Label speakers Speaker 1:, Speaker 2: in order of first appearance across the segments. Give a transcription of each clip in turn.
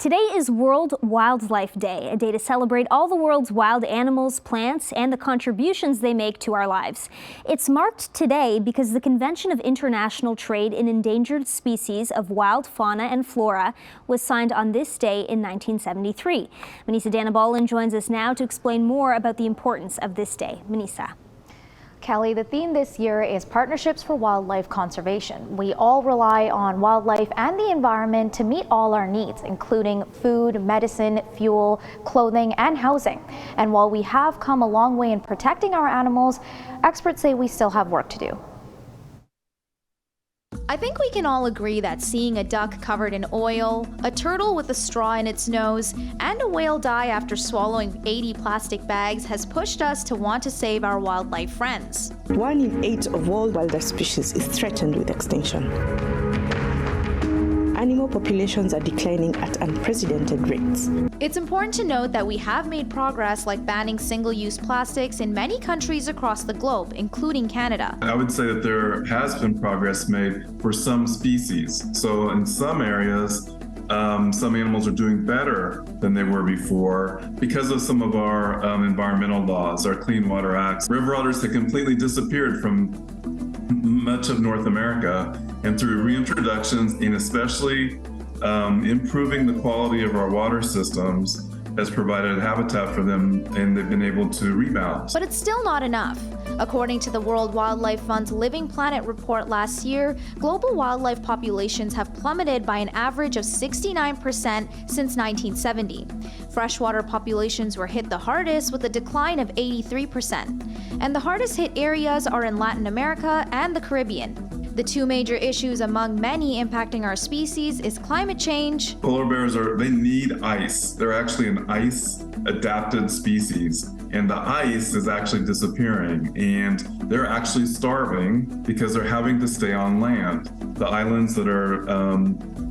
Speaker 1: Today is World Wildlife Day, a day to celebrate all the world's wild animals, plants, and the contributions they make to our lives. It's marked today because the Convention of International Trade in Endangered Species of Wild Fauna and Flora was signed on this day in 1973. Manisa Danabalan joins us now to explain more about the importance of this day. Manisa.
Speaker 2: Kelly, the theme this year is Partnerships for Wildlife Conservation. We all rely on wildlife and the environment to meet all our needs, including food, medicine, fuel, clothing, and housing. And while we have come a long way in protecting our animals, experts say we still have work to do.
Speaker 3: I think we can all agree that seeing a duck covered in oil, a turtle with a straw in its nose, and a whale die after swallowing 80 plastic bags has pushed us to want to save our wildlife friends.
Speaker 4: 1 in 8 of all wildlife species is threatened with extinction. Animal populations are declining at unprecedented rates.
Speaker 3: It's important to note that we have made progress, like banning single-use plastics in many countries across the globe, including Canada.
Speaker 5: I would say that there has been progress made for some species. So in some areas, some animals are doing better than they were before because of some of our environmental laws, our Clean Water Acts. River otters have completely disappeared from much of North America, and through reintroductions and especially improving the quality of our water systems has provided habitat for them, and they've been able to rebound.
Speaker 3: But it's still not enough. According to the World Wildlife Fund's Living Planet report last year, global wildlife populations have plummeted by an average of 69% since 1970. Freshwater populations were hit the hardest with a decline of 83%. And the hardest hit areas are in Latin America and the Caribbean. The two major issues among many impacting our species is climate change.
Speaker 5: Polar bears they need ice. They're actually an ice-adapted species, and the ice is actually disappearing, and they're actually starving because they're having to stay on land. The islands that are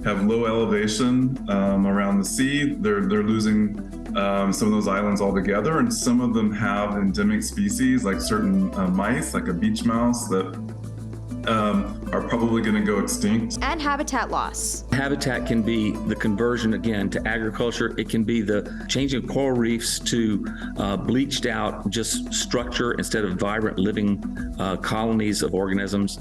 Speaker 5: have low elevation around the sea, they're losing some of those islands altogether, and some of them have endemic species like certain mice, like a beach mouse, that are probably going to go extinct.
Speaker 3: And habitat loss.
Speaker 6: Habitat can be the conversion, again, to agriculture. It can be the changing of coral reefs to bleached out just structure instead of vibrant living colonies of organisms.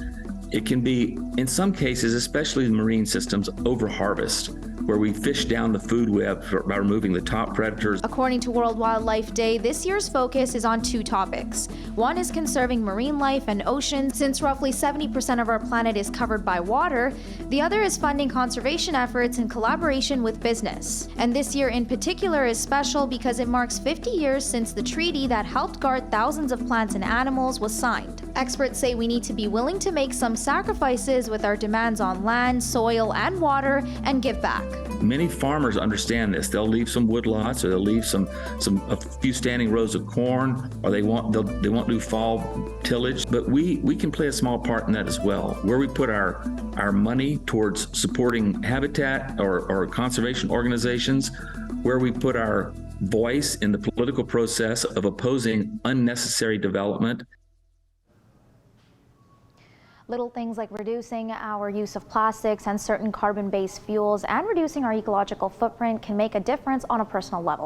Speaker 6: It can be, in some cases, especially in marine systems, over-harvest, where we fish down the food web by removing the top predators.
Speaker 3: According to World Wildlife Day, this year's focus is on two topics. One is conserving marine life and oceans, since roughly 70% of our planet is covered by water. The other is funding conservation efforts in collaboration with business. And this year in particular is special because it marks 50 years since the treaty that helped guard thousands of plants and animals was signed. Experts say we need to be willing to make some sacrifices with our demands on land, soil, and water, and give back.
Speaker 6: Many farmers understand this. They'll leave some woodlots, or they'll leave a few standing rows of corn, or they won't do fall tillage. But we can play a small part in that as well, where we put our money towards supporting habitat or conservation organizations, where we put our voice in the political process of opposing unnecessary development.
Speaker 2: Little things like reducing our use of plastics and certain carbon-based fuels and reducing our ecological footprint can make a difference on a personal level.